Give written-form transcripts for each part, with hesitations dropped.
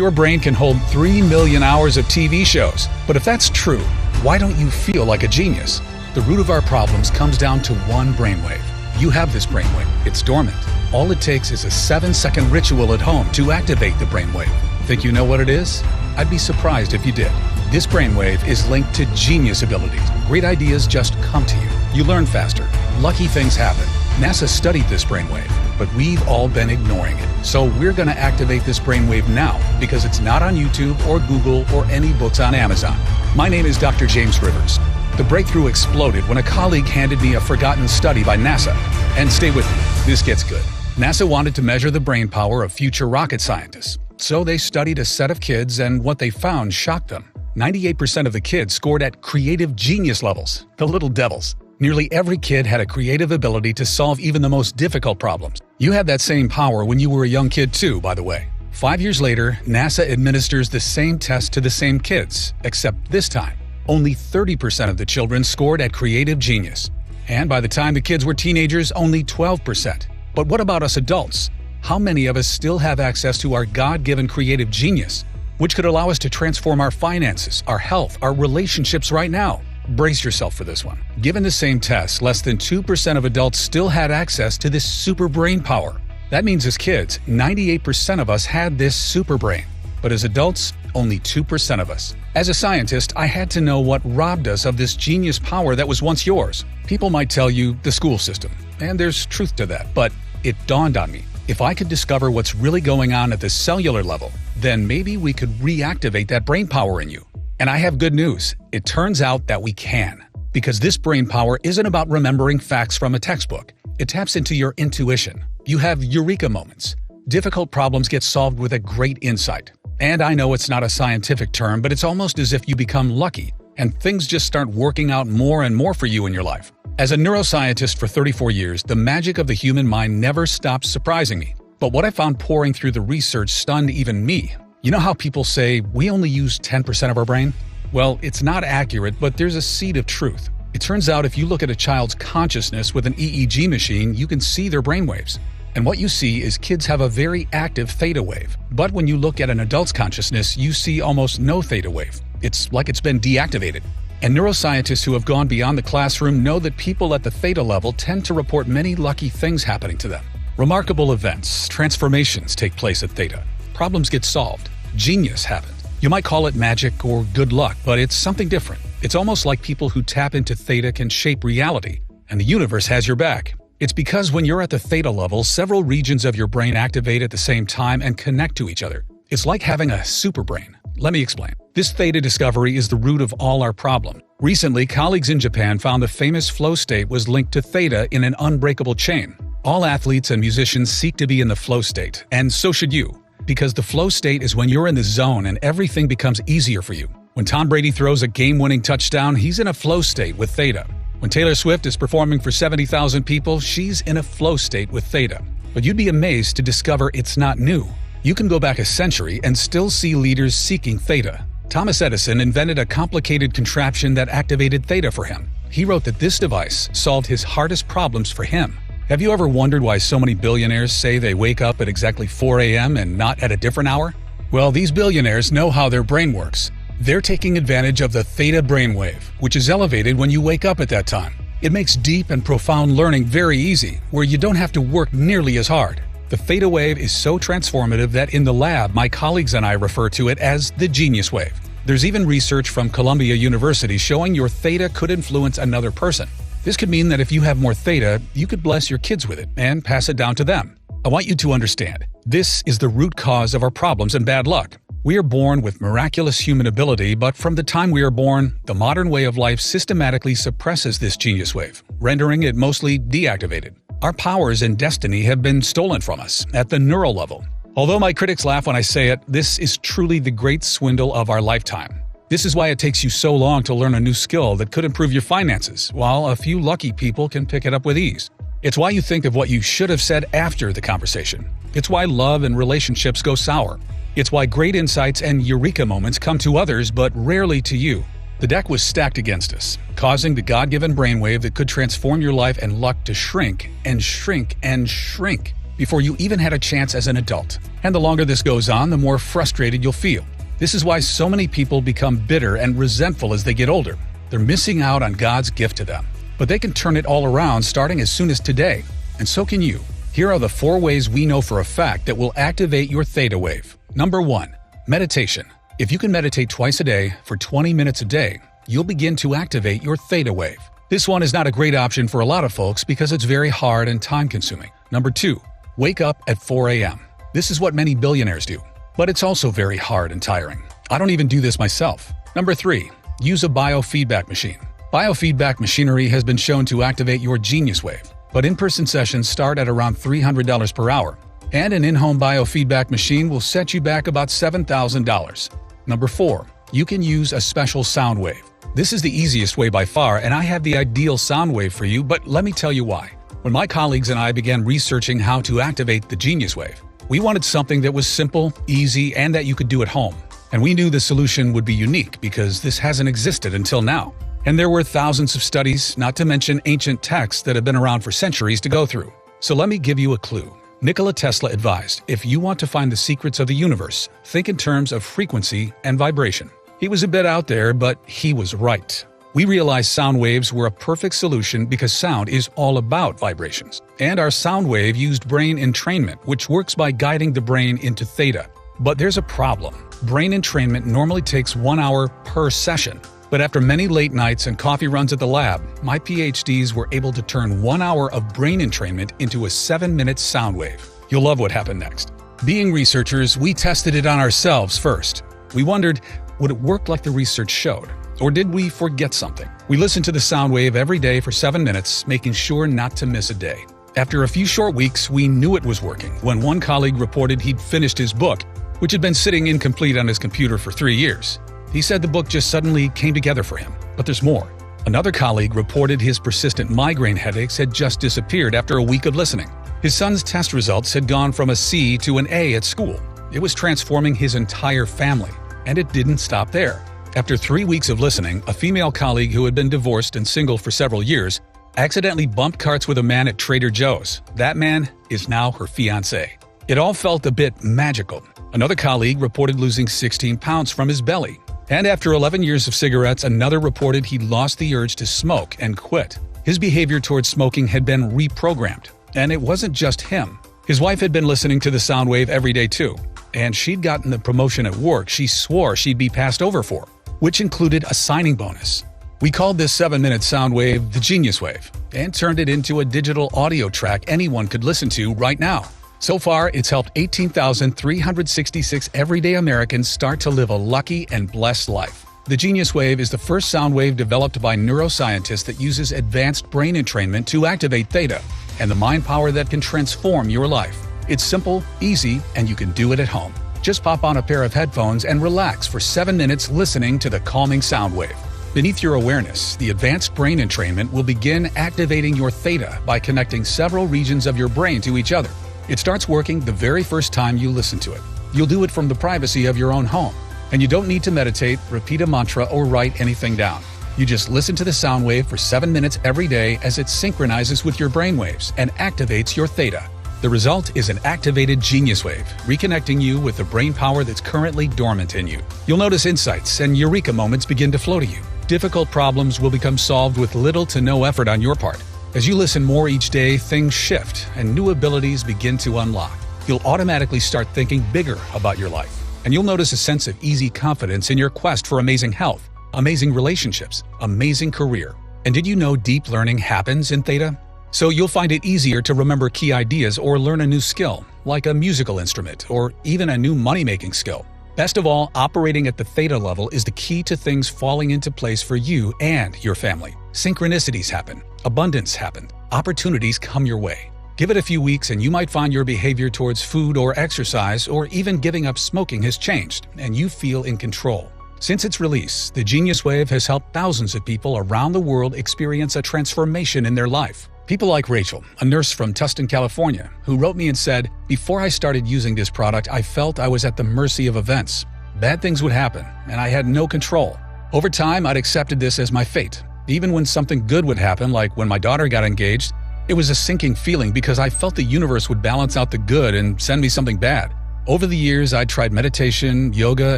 Your brain can hold 3 million hours of TV shows. But if that's true, why don't you feel like a genius? The root of our problems comes down to one brainwave. You have this brainwave. It's dormant. All it takes is a 7-second ritual at home to activate the brainwave. Think you know what it is? I'd be surprised if you did. This brainwave is linked to genius abilities. Great ideas just come to you. You learn faster. Lucky things happen. NASA studied this brainwave, but we've all been ignoring it. So we're going to activate this brainwave now because it's not on YouTube or Google or any books on Amazon. My name is Dr. James Rivers. The breakthrough exploded when a colleague handed me a forgotten study by NASA. And stay with me, this gets good. NASA wanted to measure the brain power of future rocket scientists. So they studied a set of kids, and what they found shocked them. 98% of the kids scored at creative genius levels, the little devils. Nearly every kid had a creative ability to solve even the most difficult problems. You had that same power when you were a young kid too, by the way. 5 years later, NASA administers the same test to the same kids, except this time, only 30% of the children scored at creative genius. And by the time the kids were teenagers, only 12%. But what about us adults? How many of us still have access to our God-given creative genius, which could allow us to transform our finances, our health, our relationships right now? Brace yourself for this one. Given the same test, less than 2% of adults still had access to this super brain power. That means as kids, 98% of us had this super brain. But as adults, only 2% of us. As a scientist, I had to know what robbed us of this genius power that was once yours. People might tell you the school system, and there's truth to that, but it dawned on me. If I could discover what's really going on at the cellular level, then maybe we could reactivate that brain power in you. And I have good news. It turns out that we can. Because this brain power isn't about remembering facts from a textbook. It taps into your intuition. You have eureka moments. Difficult problems get solved with a great insight. And I know it's not a scientific term, but it's almost as if you become lucky, and things just start working out more and more for you in your life. As a neuroscientist for 34 years, the magic of the human mind never stops surprising me. But what I found pouring through the research stunned even me. You know how people say we only use 10% of our brain? Well, it's not accurate, but there's a seed of truth. It turns out if you look at a child's consciousness with an EEG machine, you can see their brainwaves. And what you see is kids have a very active theta wave. But when you look at an adult's consciousness, you see almost no theta wave. It's like it's been deactivated. And neuroscientists who have gone beyond the classroom know that people at the theta level tend to report many lucky things happening to them. Remarkable events, transformations take place at theta. Problems get solved. Genius happens. You might call it magic or good luck, but it's something different. It's almost like people who tap into theta can shape reality, and the universe has your back. It's because when you're at the theta level, several regions of your brain activate at the same time and connect to each other. It's like having a super brain. Let me explain. This theta discovery is the root of all our problem. Recently, colleagues in Japan found the famous flow state was linked to theta in an unbreakable chain. All athletes and musicians seek to be in the flow state, and so should you. Because the flow state is when you're in the zone and everything becomes easier for you. When Tom Brady throws a game-winning touchdown, he's in a flow state with theta. When Taylor Swift is performing for 70,000 people, she's in a flow state with theta. But you'd be amazed to discover it's not new. You can go back a century and still see leaders seeking theta. Thomas Edison invented a complicated contraption that activated theta for him. He wrote that this device solved his hardest problems for him. Have you ever wondered why so many billionaires say they wake up at exactly 4 a.m. and not at a different hour? Well, these billionaires know how their brain works. They're taking advantage of the theta brainwave, which is elevated when you wake up at that time. It makes deep and profound learning very easy, where you don't have to work nearly as hard. The theta wave is so transformative that in the lab, my colleagues and I refer to it as the genius wave. There's even research from Columbia University showing your theta could influence another person. This could mean that if you have more theta, you could bless your kids with it and pass it down to them. I want you to understand, this is the root cause of our problems and bad luck. We are born with miraculous human ability, but from the time we are born, the modern way of life systematically suppresses this genius wave, rendering it mostly deactivated. Our powers and destiny have been stolen from us at the neural level. Although my critics laugh when I say it, this is truly the great swindle of our lifetime. This is why it takes you so long to learn a new skill that could improve your finances, while a few lucky people can pick it up with ease. It's why you think of what you should have said after the conversation. It's why love and relationships go sour. It's why great insights and eureka moments come to others, but rarely to you. The deck was stacked against us, causing the God-given brainwave that could transform your life and luck to shrink and shrink and shrink. before you even had a chance as an adult. And the longer this goes on, the more frustrated you'll feel. This is why so many people become bitter and resentful as they get older. They're missing out on God's gift to them. But they can turn it all around starting as soon as today. And so can you. Here are the 4 ways we know for a fact that will activate your theta wave. Number 1. Meditation. If you can meditate twice a day for 20 minutes a day, you'll begin to activate your theta wave. This one is not a great option for a lot of folks because it's very hard and time-consuming. Number 2. Wake up at 4 a.m. This is what many billionaires do, but it's also very hard and tiring. I don't even do this myself. Number 3. Use a biofeedback machine. Biofeedback machinery has been shown to activate your genius wave, but in-person sessions start at around $300 per hour, and an in-home biofeedback machine will set you back about $7,000. Number 4. You can use a special sound wave. This is the easiest way by far, and I have the ideal sound wave for you, but let me tell you why. When my colleagues and I began researching how to activate the genius wave, we wanted something that was simple, easy, and that you could do at home. And we knew the solution would be unique because this hasn't existed until now. And there were thousands of studies, not to mention ancient texts that have been around for centuries to go through. So let me give you a clue. Nikola Tesla advised, if you want to find the secrets of the universe, think in terms of frequency and vibration. He was a bit out there, but he was right. We realized sound waves were a perfect solution because sound is all about vibrations. And our sound wave used brain entrainment, which works by guiding the brain into theta. But there's a problem. Brain entrainment normally takes 1 hour per session. But after many late nights and coffee runs at the lab, my PhDs were able to turn 1 hour of brain entrainment into a 7-minute sound wave. You'll love what happened next. Being researchers, we tested it on ourselves first. We wondered, would it work like the research showed? Or did we forget something? We listened to the sound wave every day for 7 minutes, making sure not to miss a day. After a few short weeks, we knew it was working when one colleague reported he'd finished his book, which had been sitting incomplete on his computer for 3 years. He said the book just suddenly came together for him. But there's more. Another colleague reported his persistent migraine headaches had just disappeared after a week of listening. His son's test results had gone from a C to an A at school. It was transforming his entire family. And it didn't stop there. After 3 weeks of listening, a female colleague who had been divorced and single for several years accidentally bumped carts with a man at Trader Joe's. That man is now her fiancé. It all felt a bit magical. Another colleague reported losing 16 pounds from his belly. And after 11 years of cigarettes, another reported he'd lost the urge to smoke and quit. His behavior towards smoking had been reprogrammed. And it wasn't just him. His wife had been listening to the sound wave every day too. And she'd gotten the promotion at work she swore she'd be passed over for, which included a signing bonus. We called this 7-minute sound wave the Genius Wave and turned it into a digital audio track anyone could listen to right now. So far, it's helped 18,366 everyday Americans start to live a lucky and blessed life. The Genius Wave is the first sound wave developed by neuroscientists that uses advanced brain entrainment to activate theta and the mind power that can transform your life. It's simple, easy, and you can do it at home. Just pop on a pair of headphones and relax for 7 minutes listening to the calming sound wave. Beneath your awareness, the advanced brain entrainment will begin activating your theta by connecting several regions of your brain to each other. It starts working the very first time you listen to it. You'll do it from the privacy of your own home. And you don't need to meditate, repeat a mantra, or write anything down. You just listen to the sound wave for 7 minutes every day as it synchronizes with your brain waves and activates your theta. The result is an activated genius wave, reconnecting you with the brain power that's currently dormant in you. You'll notice insights and eureka moments begin to flow to you. Difficult problems will become solved with little to no effort on your part. As you listen more each day, things shift and new abilities begin to unlock. You'll automatically start thinking bigger about your life. And you'll notice a sense of easy confidence in your quest for amazing health, amazing relationships, amazing career. And did you know deep learning happens in theta? So you'll find it easier to remember key ideas or learn a new skill, like a musical instrument or even a new money-making skill. Best of all, operating at the theta level is the key to things falling into place for you and your family. Synchronicities happen, abundance happens, opportunities come your way. Give it a few weeks and you might find your behavior towards food or exercise or even giving up smoking has changed and you feel in control. Since its release, the Genius Wave has helped thousands of people around the world experience a transformation in their life. People like Rachel, a nurse from Tustin, California, who wrote me and said, "Before I started using this product, I felt I was at the mercy of events. Bad things would happen, and I had no control. Over time, I'd accepted this as my fate. Even when something good would happen, like when my daughter got engaged, It was a sinking feeling because I felt the universe would balance out the good and send me something bad. Over the years, I tried meditation, yoga,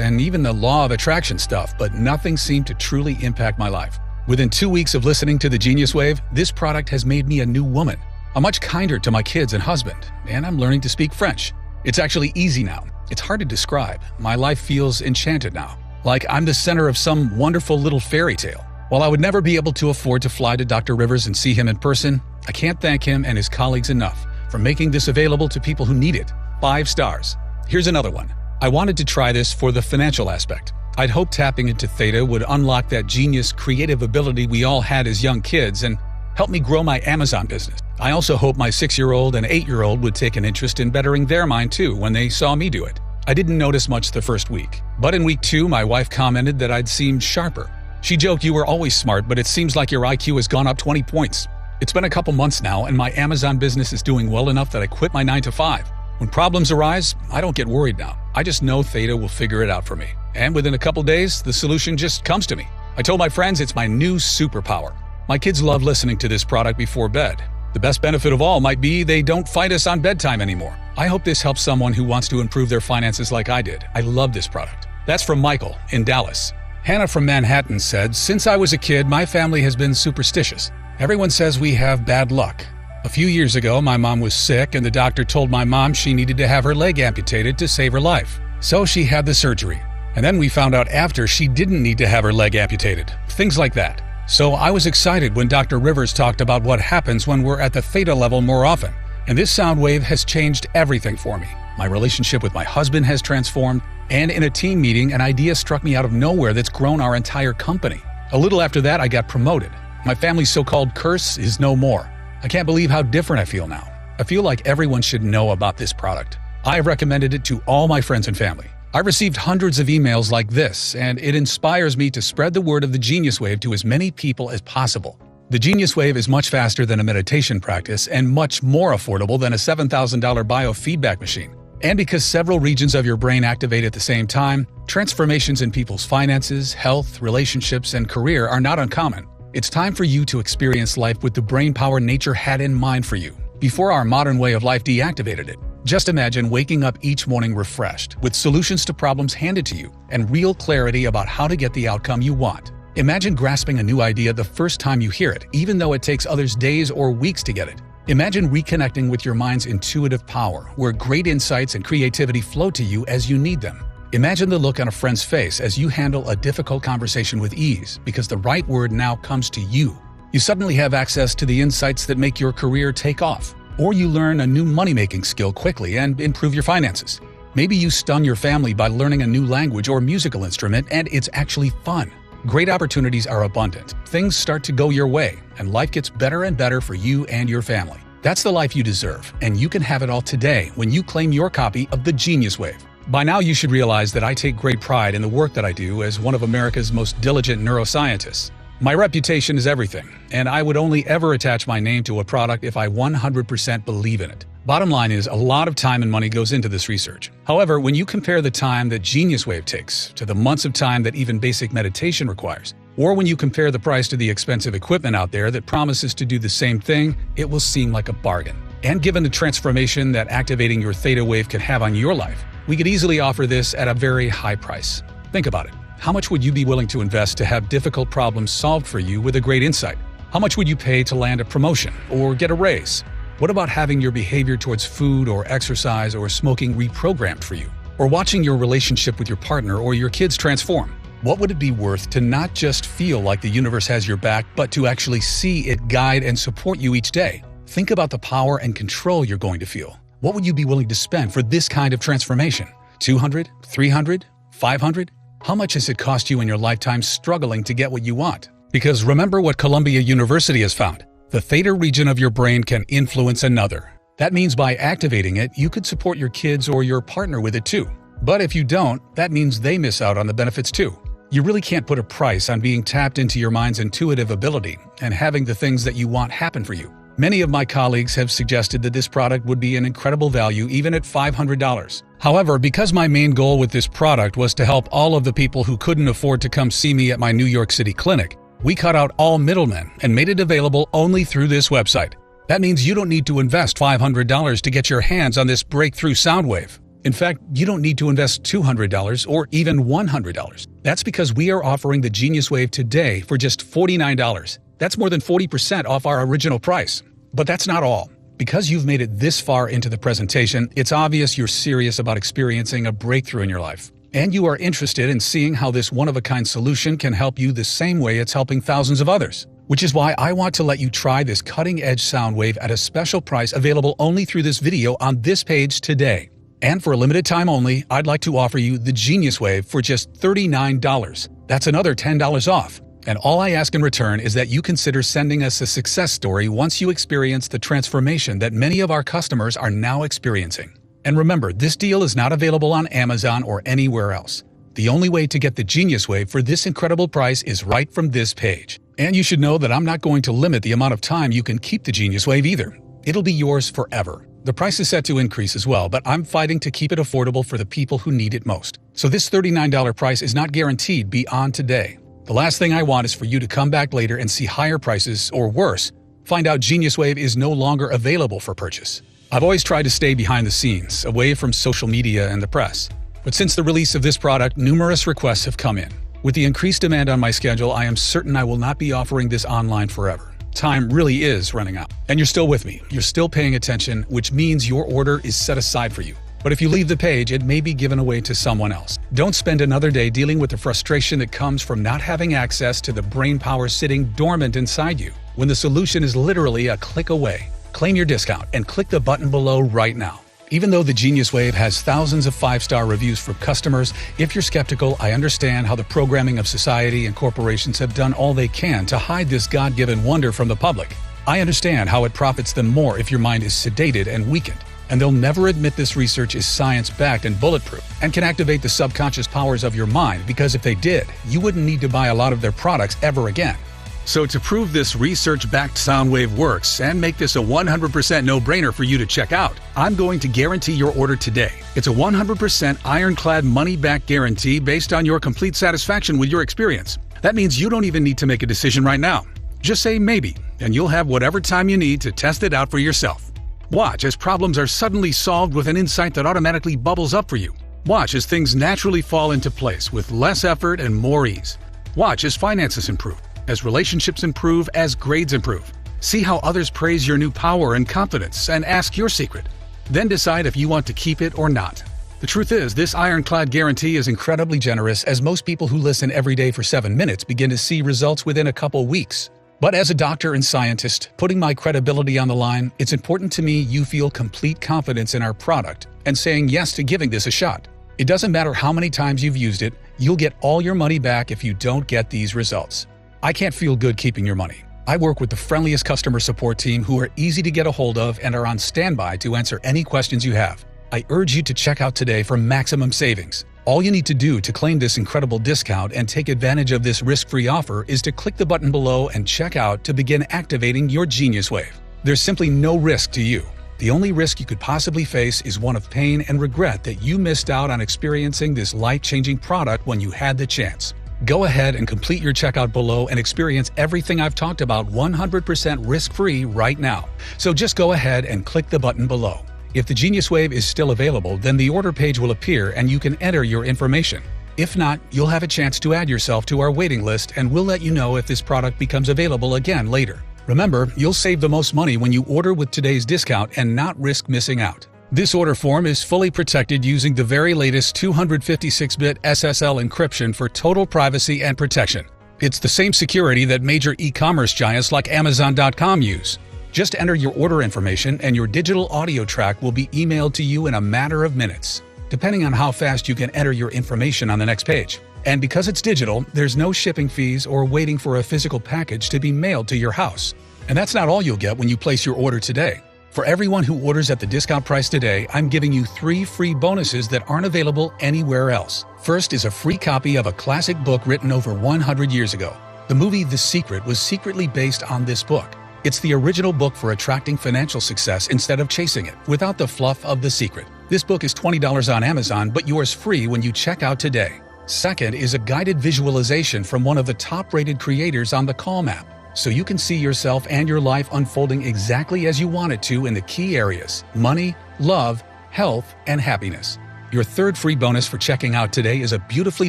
and even the law of attraction stuff, but nothing seemed to truly impact my life. Within 2 weeks of listening to the Genius Wave, this product has made me a new woman. I'm much kinder to my kids and husband, and I'm learning to speak French. It's actually easy now. It's hard to describe. My life feels enchanted now, like I'm the center of some wonderful little fairy tale. While I would never be able to afford to fly to Dr. Rivers and see him in person, I can't thank him and his colleagues enough for making this available to people who need it. 5 stars. Here's another one. I wanted to try this for the financial aspect. I'd hoped tapping into Theta would unlock that genius creative ability we all had as young kids and help me grow my Amazon business. I also hope my 6-year-old and 8-year-old would take an interest in bettering their mind too when they saw me do it. I didn't notice much the first week, but in week 2, my wife commented that I'd seemed sharper. She joked, "You were always smart, but it seems like your IQ has gone up 20 points. It's been a couple months now, and my Amazon business is doing well enough that I quit my 9 to 5. When problems arise, I don't get worried now. I just know Theta will figure it out for me. And within a couple days, the solution just comes to me. I told my friends it's my new superpower. My kids love listening to this product before bed. The best benefit of all might be they don't fight us on bedtime anymore. I hope this helps someone who wants to improve their finances like I did. I love this product." That's from Michael in Dallas. Hannah from Manhattan said, "Since I was a kid, my family has been superstitious. Everyone says we have bad luck. A few years ago, my mom was sick and the doctor told my mom she needed to have her leg amputated to save her life. So she had the surgery. And then we found out after she didn't need to have her leg amputated. Things like that. So I was excited when Dr. Rivers talked about what happens when we're at the Theta level more often. And this sound wave has changed everything for me. My relationship with my husband has transformed, and in a team meeting, an idea struck me out of nowhere that's grown our entire company. A little after that, I got promoted. My family's so-called curse is no more. I can't believe how different I feel now. I feel like everyone should know about this product. I have recommended it to all my friends and family. I received hundreds of emails like this, and it inspires me to spread the word of the Genius Wave to as many people as possible. The Genius Wave is much faster than a meditation practice and much more affordable than a $7,000 biofeedback machine. And because several regions of your brain activate at the same time, transformations in people's finances, health, relationships, and career are not uncommon. It's time for you to experience life with the brain power nature had in mind for you, before our modern way of life deactivated it. Just imagine waking up each morning refreshed, with solutions to problems handed to you, and real clarity about how to get the outcome you want. Imagine grasping a new idea the first time you hear it, even though it takes others days or weeks to get it. Imagine reconnecting with your mind's intuitive power, where great insights and creativity flow to you as you need them. Imagine the look on a friend's face as you handle a difficult conversation with ease, because the right word now comes to you. You suddenly have access to the insights that make your career take off. Or you learn a new money-making skill quickly and improve your finances. Maybe you stun your family by learning a new language or musical instrument, and it's actually fun. Great opportunities are abundant. Things start to go your way, and life gets better and better for you and your family. That's the life you deserve, and you can have it all today when you claim your copy of the Genius Wave. By now, you should realize that I take great pride in the work that I do as one of America's most diligent neuroscientists. My reputation is everything, and I would only ever attach my name to a product if I 100% believe in it. Bottom line is, a lot of time and money goes into this research. However, when you compare the time that Genius Wave takes to the months of time that even basic meditation requires, or when you compare the price to the expensive equipment out there that promises to do the same thing, it will seem like a bargain. And given the transformation that activating your Theta Wave can have on your life, we could easily offer this at a very high price. Think about it. How much would you be willing to invest to have difficult problems solved for you with a great insight? How much would you pay to land a promotion or get a raise? What about having your behavior towards food or exercise or smoking reprogrammed for you? Or watching your relationship with your partner or your kids transform? What would it be worth to not just feel like the universe has your back, but to actually see it guide and support you each day? Think about the power and control you're going to feel. What would you be willing to spend for this kind of transformation? $200, $300, $500? How much has it cost you in your lifetime struggling to get what you want? Because remember what Columbia University has found. The theta region of your brain can influence another. That means by activating it, you could support your kids or your partner with it too. But if you don't, that means they miss out on the benefits too. You really can't put a price on being tapped into your mind's intuitive ability and having the things that you want happen for you. Many of my colleagues have suggested that this product would be an incredible value even at $500. However, because my main goal with this product was to help all of the people who couldn't afford to come see me at my New York City clinic, we cut out all middlemen and made it available only through this website. That means you don't need to invest $500 to get your hands on this breakthrough sound wave. In fact, you don't need to invest $200 or even $100. That's because we are offering the Genius Wave today for just $49. That's more than 40% off our original price. But that's not all. Because you've made it this far into the presentation, it's obvious you're serious about experiencing a breakthrough in your life. And you are interested in seeing how this one-of-a-kind solution can help you the same way it's helping thousands of others. Which is why I want to let you try this cutting-edge sound wave at a special price available only through this video on this page today. And for a limited time only, I'd like to offer you the Genius Wave for just $39. That's another $10 off. And all I ask in return is that you consider sending us a success story once you experience the transformation that many of our customers are now experiencing. And remember, this deal is not available on Amazon or anywhere else. The only way to get the Genius Wave for this incredible price is right from this page. And you should know that I'm not going to limit the amount of time you can keep the Genius Wave either. It'll be yours forever. The price is set to increase as well, but I'm fighting to keep it affordable for the people who need it most. So this $39 price is not guaranteed beyond today. The last thing I want is for you to come back later and see higher prices, or worse, find out Genius Wave is no longer available for purchase. I've always tried to stay behind the scenes, away from social media and the press. But since the release of this product, numerous requests have come in. With the increased demand on my schedule, I am certain I will not be offering this online forever. Time really is running out. And you're still with me. You're still paying attention, which means your order is set aside for you. But if you leave the page, it may be given away to someone else. Don't spend another day dealing with the frustration that comes from not having access to the brain power sitting dormant inside you, when the solution is literally a click away. Claim your discount and click the button below right now. Even though the Genius Wave has thousands of 5-star reviews from customers, if you're skeptical, I understand how the programming of society and corporations have done all they can to hide this God-given wonder from the public. I understand how it profits them more if your mind is sedated and weakened. And they'll never admit this research is science-backed and bulletproof and can activate the subconscious powers of your mind, because if they did, you wouldn't need to buy a lot of their products ever again. So to prove this research-backed sound wave works and make this a 100% no-brainer for you to check out, I'm going to guarantee your order today. It's a 100% ironclad money-back guarantee based on your complete satisfaction with your experience. That means you don't even need to make a decision right now. Just say maybe, and you'll have whatever time you need to test it out for yourself. Watch as problems are suddenly solved with an insight that automatically bubbles up for you. Watch as things naturally fall into place with less effort and more ease. Watch as finances improve, as relationships improve, as grades improve. See how others praise your new power and confidence and ask your secret. Then decide if you want to keep it or not. The truth is, this ironclad guarantee is incredibly generous, as most people who listen every day for 7 minutes begin to see results within a couple weeks. But as a doctor and scientist, putting my credibility on the line, it's important to me you feel complete confidence in our product and saying yes to giving this a shot. It doesn't matter how many times you've used it, you'll get all your money back if you don't get these results. I can't feel good keeping your money. I work with the friendliest customer support team who are easy to get a hold of and are on standby to answer any questions you have. I urge you to check out today for maximum savings. All you need to do to claim this incredible discount and take advantage of this risk-free offer is to click the button below and check out to begin activating your Genius Wave. There's simply no risk to you. The only risk you could possibly face is one of pain and regret that you missed out on experiencing this life-changing product when you had the chance. Go ahead and complete your checkout below and experience everything I've talked about 100% risk-free right now. So just go ahead and click the button below. If the Genius Wave is still available, then the order page will appear and you can enter your information. If not, you'll have a chance to add yourself to our waiting list, and we'll let you know if this product becomes available again later. Remember, you'll save the most money when you order with today's discount and not risk missing out. This order form is fully protected using the very latest 256-bit SSL encryption for total privacy and protection. It's the same security that major e-commerce giants like Amazon.com use. Just enter your order information and your digital audio track will be emailed to you in a matter of minutes, depending on how fast you can enter your information on the next page. And because it's digital, there's no shipping fees or waiting for a physical package to be mailed to your house. And that's not all you'll get when you place your order today. For everyone who orders at the discount price today, I'm giving you 3 free bonuses that aren't available anywhere else. First is a free copy of a classic book written over 100 years ago. The movie The Secret was secretly based on this book. It's the original book for attracting financial success instead of chasing it, without the fluff of The Secret. This book is $20 on Amazon, but yours free when you check out today. Second is a guided visualization from one of the top-rated creators on the Calm app. so you can see yourself and your life unfolding exactly as you want it to in the key areas: money, love, health, and happiness. Your third free bonus for checking out today is a beautifully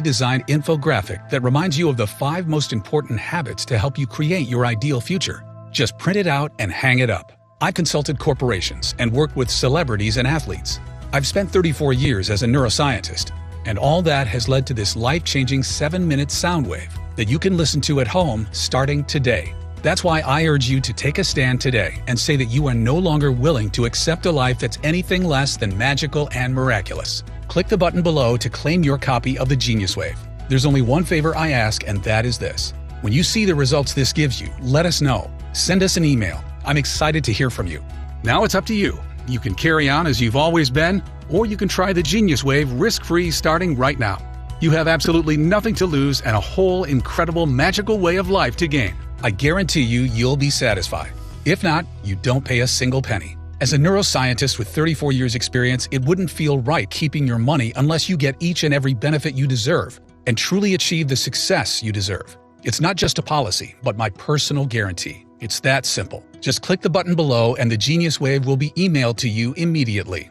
designed infographic that reminds you of the 5 most important habits to help you create your ideal future. Just print it out and hang it up. I've consulted corporations and worked with celebrities and athletes. I've spent 34 years as a neuroscientist, and all that has led to this life-changing 7-minute sound wave that you can listen to at home starting today. That's why I urge you to take a stand today and say that you are no longer willing to accept a life that's anything less than magical and miraculous. Click the button below to claim your copy of the Genius Wave. There's only one favor I ask, and that is this. When you see the results this gives you, let us know. Send us an email. I'm excited to hear from you. Now it's up to you. You can carry on as you've always been, or you can try the Genius Wave risk-free starting right now. You have absolutely nothing to lose and a whole incredible magical way of life to gain. I guarantee you'll be satisfied. If not, you don't pay a single penny. As a neuroscientist with 34 years experience, it wouldn't feel right keeping your money unless you get each and every benefit you deserve and truly achieve the success you deserve. It's not just a policy, but my personal guarantee. It's that simple. Just click the button below and the Genius Wave will be emailed to you immediately.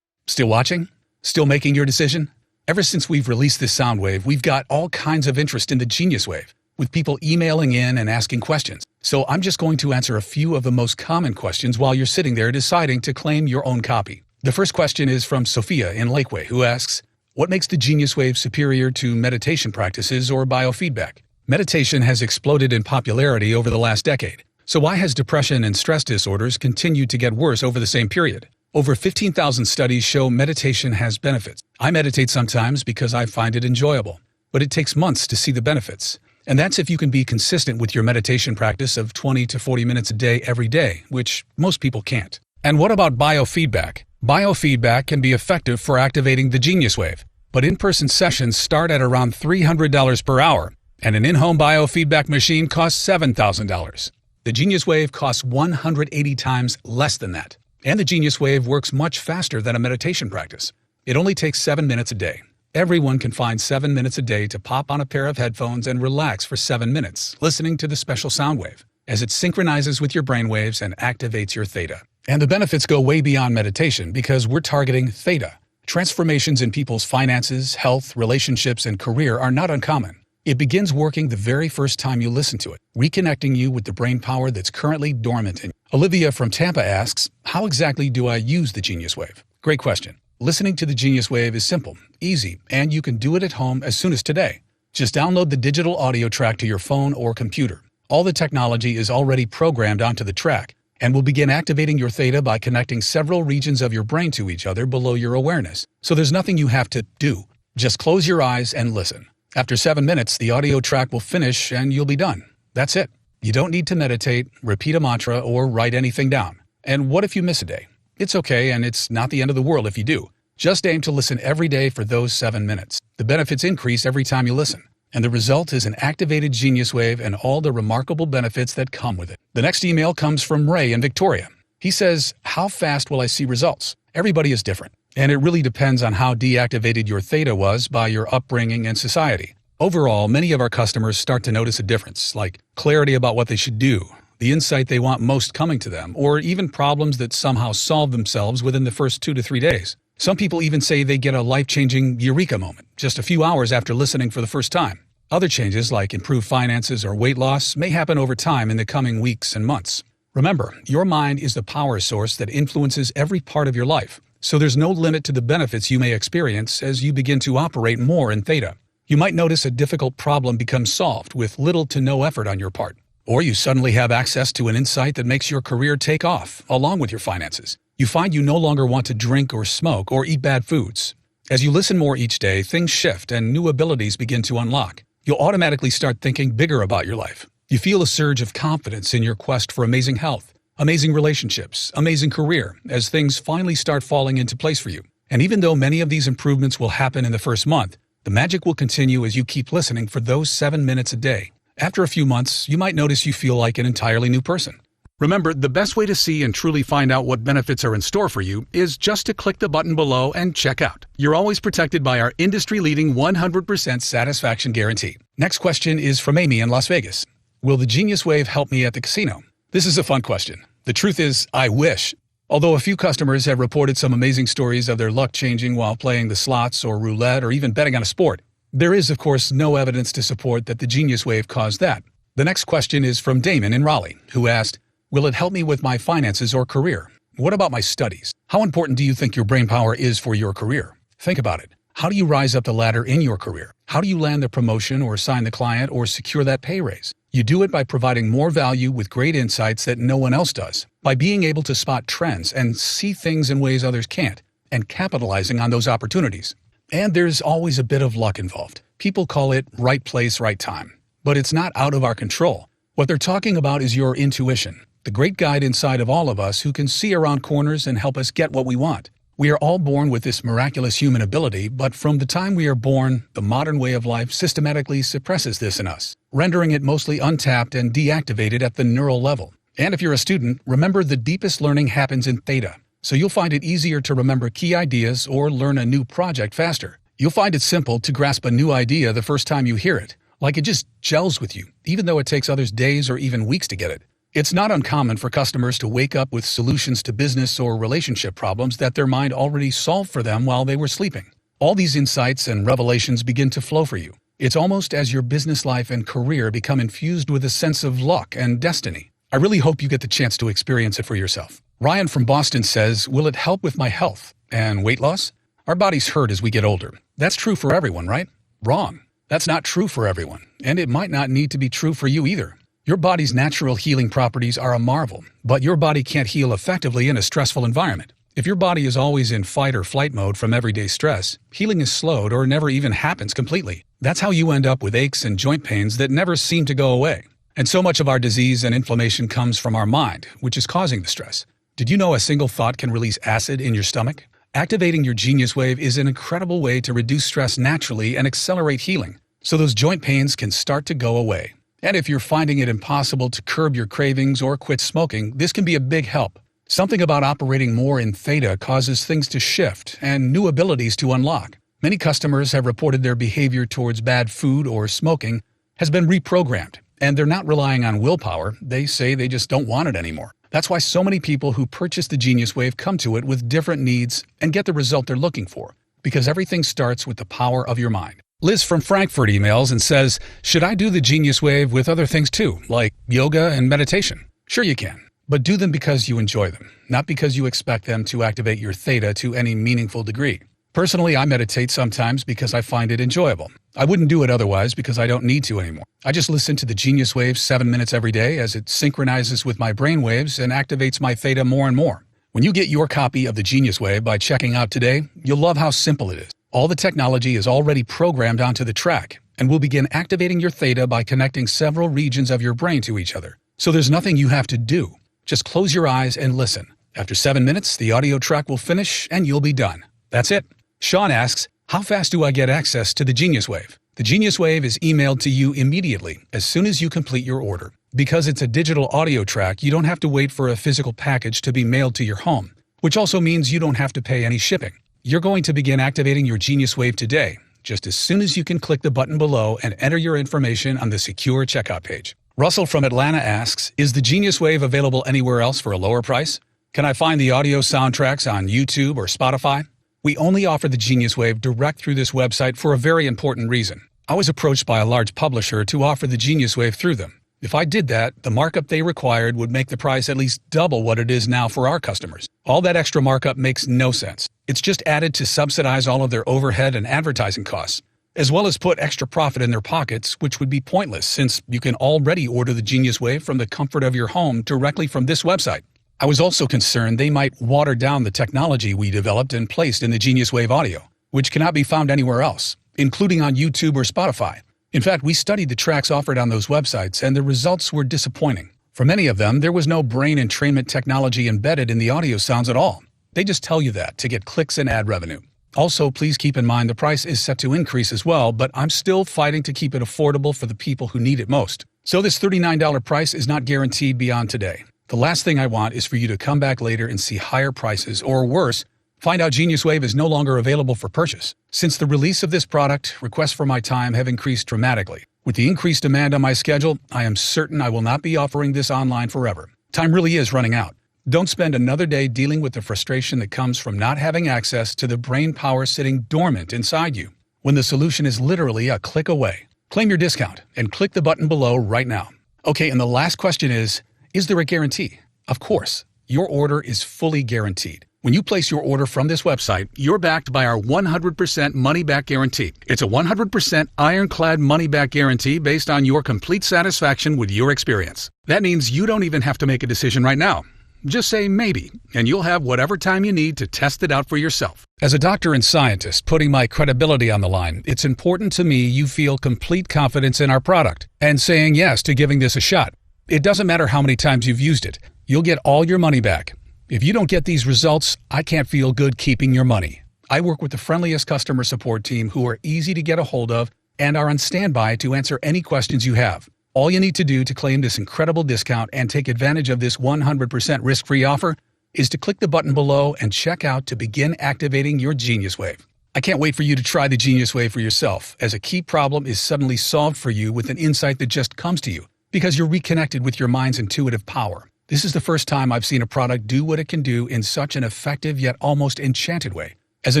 Still watching? Still making your decision? Ever since we've released this sound wave, we've got all kinds of interest in the Genius Wave, with people emailing in and asking questions. So I'm just going to answer a few of the most common questions while you're sitting there deciding to claim your own copy. The first question is from Sophia in Lakeway, who asks, what makes the Genius Wave superior to meditation practices or biofeedback? Meditation has exploded in popularity over the last decade. So why has depression and stress disorders continued to get worse over the same period? Over 15,000 studies show meditation has benefits. I meditate sometimes because I find it enjoyable, but it takes months to see the benefits. And that's if you can be consistent with your meditation practice of 20 to 40 minutes a day every day, which most people can't. And what about biofeedback? Biofeedback can be effective for activating the Genius Wave, but in-person sessions start at around $300 per hour, and an in-home biofeedback machine costs $7,000. The Genius Wave costs 180 times less than that. And the Genius Wave works much faster than a meditation practice. It only takes 7 minutes a day. Everyone can find 7 minutes a day to pop on a pair of headphones and relax for 7 minutes, listening to the special sound wave, as it synchronizes with your brainwaves and activates your theta. And the benefits go way beyond meditation because we're targeting theta. Transformations in people's finances, health, relationships, and career are not uncommon. It begins working the very first time you listen to it, reconnecting you with the brain power that's currently dormant in you. Olivia from Tampa asks, how exactly do I use the Genius Wave? Great question. Listening to the Genius Wave is simple, easy, and you can do it at home as soon as today. Just download the digital audio track to your phone or computer. All the technology is already programmed onto the track and will begin activating your theta by connecting several regions of your brain to each other below your awareness. So there's nothing you have to do. Just close your eyes and listen. After 7 minutes, the audio track will finish and you'll be done. That's it. You don't need to meditate, repeat a mantra, or write anything down. And what if you miss a day? It's okay, and it's not the end of the world if you do. Just aim to listen every day for those 7 minutes. The benefits increase every time you listen, and the result is an activated Genius Wave and all the remarkable benefits that come with it. The next email comes from Ray in Victoria. He says, how fast will I see results? Everybody is different, and it really depends on how deactivated your theta was by your upbringing and society. Overall, many of our customers start to notice a difference, like clarity about what they should do, the insight they want most coming to them, or even problems that somehow solve themselves within the first 2 to 3 days. Some people even say they get a life-changing eureka moment just a few hours after listening for the first time. Other changes, like improved finances or weight loss, may happen over time in the coming weeks and months. Remember, your mind is the power source that influences every part of your life, so there's no limit to the benefits you may experience as you begin to operate more in theta. You might notice a difficult problem becomes solved with little to no effort on your part. Or you suddenly have access to an insight that makes your career take off, along with your finances. You find you no longer want to drink or smoke or eat bad foods. As you listen more each day, things shift and new abilities begin to unlock. You'll automatically start thinking bigger about your life. You feel a surge of confidence in your quest for amazing health, amazing relationships, amazing career, as things finally start falling into place for you. And even though many of these improvements will happen in the first month, the magic will continue as you keep listening for those 7 minutes a day. After a few months, you might notice you feel like an entirely new person. Remember, the best way to see and truly find out what benefits are in store for you is just to click the button below and check out. You're always protected by our industry-leading 100% satisfaction guarantee. Next question is from Amy in Las Vegas. Will the Genius Wave help me at the casino? This is a fun question. The truth is, I wish. Although a few customers have reported some amazing stories of their luck changing while playing the slots or roulette or even betting on a sport, there is, of course, no evidence to support that the Genius Wave caused that. The next question is from Damon in Raleigh, who asked, will it help me with my finances or career? What about my studies? How important do you think your brain power is for your career? Think about it. How do you rise up the ladder in your career? How do you land the promotion or sign the client or secure that pay raise? You do it by providing more value with great insights that no one else does, by being able to spot trends and see things in ways others can't, and capitalizing on those opportunities. And there's always a bit of luck involved. People call it right place, right time. But it's not out of our control. What they're talking about is your intuition, the great guide inside of all of us who can see around corners and help us get what we want. We are all born with this miraculous human ability, but from the time we are born, the modern way of life systematically suppresses this in us, rendering it mostly untapped and deactivated at the neural level. And if you're a student, remember the deepest learning happens in theta, so you'll find it easier to remember key ideas or learn a new project faster. You'll find it simple to grasp a new idea the first time you hear it, like it just gels with you, even though it takes others days or even weeks to get it. It's not uncommon for customers to wake up with solutions to business or relationship problems that their mind already solved for them while they were sleeping. All these insights and revelations begin to flow for you. It's almost as your business life and career become infused with a sense of luck and destiny. I really hope you get the chance to experience it for yourself. Ryan from Boston says, will it help with my health and weight loss? Our bodies hurt as we get older. That's true for everyone, right? Wrong. That's not true for everyone, and it might not need to be true for you either. Your body's natural healing properties are a marvel, but your body can't heal effectively in a stressful environment. If your body is always in fight or flight mode from everyday stress, healing is slowed or never even happens completely. That's how you end up with aches and joint pains that never seem to go away. And so much of our disease and inflammation comes from our mind, which is causing the stress. Did you know a single thought can release acid in your stomach? Activating your Genius Wave is an incredible way to reduce stress naturally and accelerate healing, so those joint pains can start to go away. And if you're finding it impossible to curb your cravings or quit smoking, this can be a big help. Something about operating more in theta causes things to shift and new abilities to unlock. Many customers have reported their behavior towards bad food or smoking has been reprogrammed, and they're not relying on willpower. They say they just don't want it anymore. That's why so many people who purchase the Genius Wave come to it with different needs and get the result they're looking for, because everything starts with the power of your mind. Liz from Frankfurt emails and says, should I do the Genius Wave with other things too, like yoga and meditation? Sure you can, but do them because you enjoy them, not because you expect them to activate your theta to any meaningful degree. Personally, I meditate sometimes because I find it enjoyable. I wouldn't do it otherwise because I don't need to anymore. I just listen to the Genius Wave 7 minutes every day as it synchronizes with my brain waves and activates my theta more and more. When you get your copy of the Genius Wave by checking out today, you'll love how simple it is. All the technology is already programmed onto the track and will begin activating your theta by connecting several regions of your brain to each other. So there's nothing you have to do. Just close your eyes and listen. After 7 minutes, the audio track will finish and you'll be done. That's it. Sean asks, how fast do I get access to the Genius Wave? The Genius Wave is emailed to you immediately as soon as you complete your order. Because it's a digital audio track, you don't have to wait for a physical package to be mailed to your home, which also means you don't have to pay any shipping. You're going to begin activating your Genius Wave today, just as soon as you can click the button below and enter your information on the secure checkout page. Russell from Atlanta asks, is the Genius Wave available anywhere else for a lower price? Can I find the audio soundtracks on YouTube or Spotify? We only offer the Genius Wave direct through this website for a very important reason. I was approached by a large publisher to offer the Genius Wave through them. If I did that, the markup they required would make the price at least double what it is now for our customers. All that extra markup makes no sense. It's just added to subsidize all of their overhead and advertising costs, as well as put extra profit in their pockets, which would be pointless since you can already order the Genius Wave from the comfort of your home directly from this website. I was also concerned they might water down the technology we developed and placed in the Genius Wave audio, which cannot be found anywhere else, including on YouTube or Spotify. In fact, we studied the tracks offered on those websites, and the results were disappointing. For many of them, there was no brain entrainment technology embedded in the audio sounds at all. They just tell you that to get clicks and ad revenue. Also, please keep in mind the price is set to increase as well, but I'm still fighting to keep it affordable for the people who need it most. So this $39 price is not guaranteed beyond today. The last thing I want is for you to come back later and see higher prices, or worse, find out Genius Wave is no longer available for purchase. Since the release of this product, requests for my time have increased dramatically. With the increased demand on my schedule, I am certain I will not be offering this online forever. Time really is running out. Don't spend another day dealing with the frustration that comes from not having access to the brain power sitting dormant inside you, when the solution is literally a click away. Claim your discount and click the button below right now. Okay, and the last question is there a guarantee? Of course, your order is fully guaranteed. When you place your order from this website, you're backed by our 100% money-back guarantee. It's a 100% ironclad money-back guarantee based on your complete satisfaction with your experience. That means you don't even have to make a decision right now. Just say maybe, and you'll have whatever time you need to test it out for yourself. As a doctor and scientist putting my credibility on the line, it's important to me you feel complete confidence in our product and saying yes to giving this a shot. It doesn't matter how many times you've used it. You'll get all your money back. If you don't get these results, I can't feel good keeping your money. I work with the friendliest customer support team who are easy to get a hold of and are on standby to answer any questions you have. All you need to do to claim this incredible discount and take advantage of this 100% risk-free offer is to click the button below and check out to begin activating your Genius Wave. I can't wait for you to try the Genius Wave for yourself, as a key problem is suddenly solved for you with an insight that just comes to you, because you're reconnected with your mind's intuitive power. This is the first time I've seen a product do what it can do in such an effective yet almost enchanted way. As a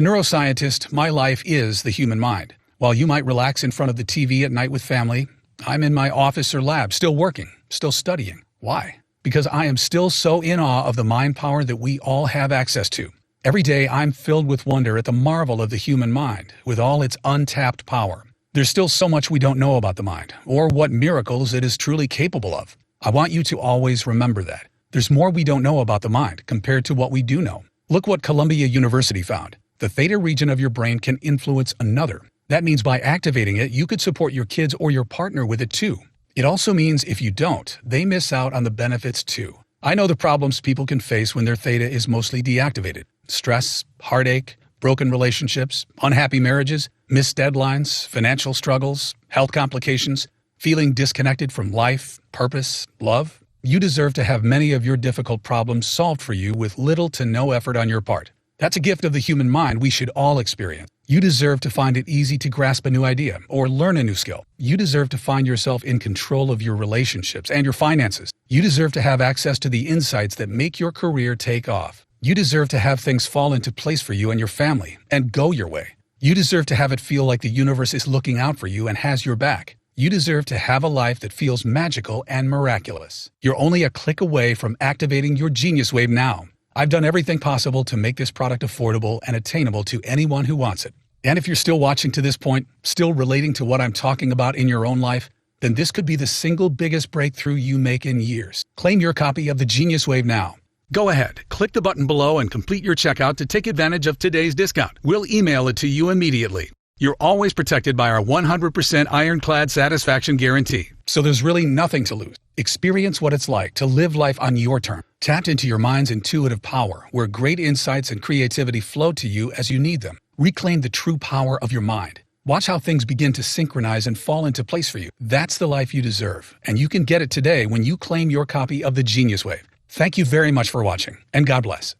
neuroscientist, my life is the human mind. While you might relax in front of the TV at night with family, I'm in my office or lab, still working, still studying. Why? Because I am still so in awe of the mind power that we all have access to. Every day, I'm filled with wonder at the marvel of the human mind, with all its untapped power. There's still so much we don't know about the mind, or what miracles it is truly capable of. I want you to always remember that. There's more we don't know about the mind compared to what we do know. Look what Columbia University found. The theta region of your brain can influence another. That means by activating it, you could support your kids or your partner with it too. It also means if you don't, they miss out on the benefits too. I know the problems people can face when their theta is mostly deactivated. Stress, heartache, broken relationships, unhappy marriages, missed deadlines, financial struggles, health complications, feeling disconnected from life, purpose, love. You deserve to have many of your difficult problems solved for you with little to no effort on your part. That's a gift of the human mind we should all experience. You deserve to find it easy to grasp a new idea or learn a new skill. You deserve to find yourself in control of your relationships and your finances. You deserve to have access to the insights that make your career take off. You deserve to have things fall into place for you and your family and go your way. You deserve to have it feel like the universe is looking out for you and has your back. You deserve to have a life that feels magical and miraculous. You're only a click away from activating your Genius Wave now. I've done everything possible to make this product affordable and attainable to anyone who wants it. And if you're still watching to this point, still relating to what I'm talking about in your own life, then this could be the single biggest breakthrough you make in years. Claim your copy of the Genius Wave now. Go ahead, click the button below and complete your checkout to take advantage of today's discount. We'll email it to you immediately. You're always protected by our 100% ironclad satisfaction guarantee, so there's really nothing to lose. Experience what it's like to live life on your terms. Tap into your mind's intuitive power, where great insights and creativity flow to you as you need them. Reclaim the true power of your mind. Watch how things begin to synchronize and fall into place for you. That's the life you deserve, and you can get it today when you claim your copy of the Genius Wave. Thank you very much for watching, and God bless.